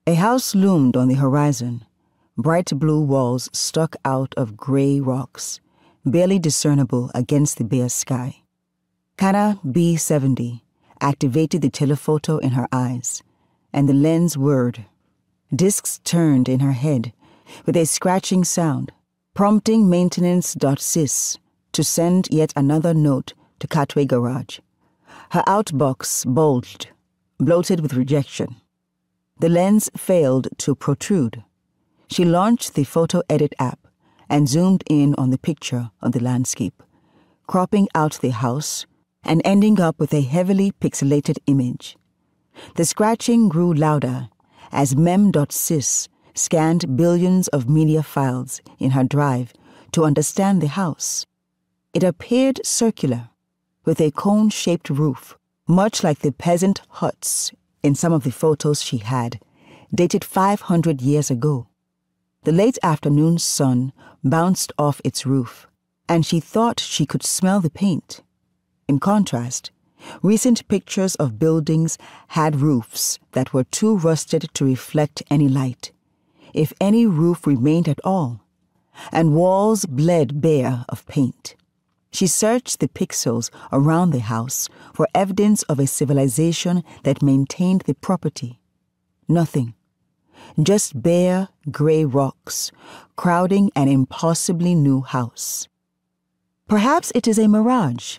A house loomed on the horizon. Bright blue walls stuck out of gray rocks, barely discernible against the bare sky. Kana B70 activated the telephoto in her eyes, and the lens whirred. Discs turned in her head with a scratching sound, prompting maintenance.sys to send yet another note to Katwe Garage. Her outbox bulged, bloated with rejection. The lens failed to protrude. She launched the photo edit app and zoomed in on the picture of the landscape, cropping out the house and ending up with a heavily pixelated image. The scratching grew louder as mem.sys scanned billions of media files in her drive to understand the house. It appeared circular, with a cone-shaped roof, much like the peasant huts in some of the photos she had, dated 500 years ago. The late afternoon sun bounced off its roof, and she thought she could smell the paint. In contrast, recent pictures of buildings had roofs that were too rusted to reflect any light, if any roof remained at all, and walls bled bare of paint. She searched the pixels around the house for evidence of a civilization that maintained the property. Nothing. Just bare, gray rocks, crowding an impossibly new house. Perhaps it is a mirage.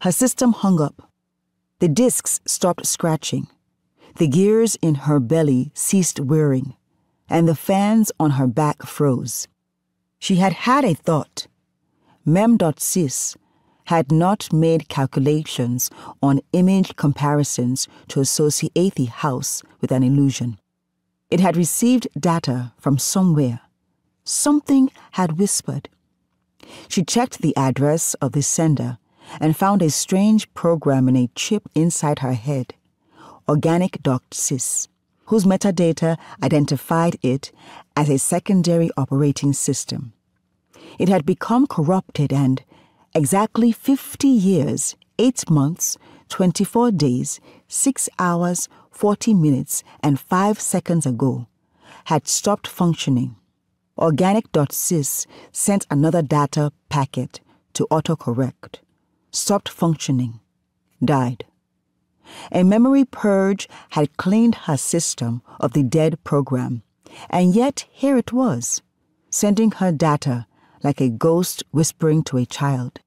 Her system hung up. The discs stopped scratching. The gears in her belly ceased whirring, and the fans on her back froze. She had had a thought. Mem.sys had not made calculations on image comparisons to associate the house with an illusion. It had received data from somewhere. Something had whispered. She checked the address of the sender and found a strange program in a chip inside her head, organic.sys, whose metadata identified it as a secondary operating system. It had become corrupted and, exactly 50 years, 8 months, 24 days, 6 hours, 40 minutes, and 5 seconds ago, had stopped functioning. Organic.sys sent another data packet to autocorrect. Stopped functioning. Died. A memory purge had cleaned her system of the dead program, and yet here it was, sending her data like a ghost whispering to a child.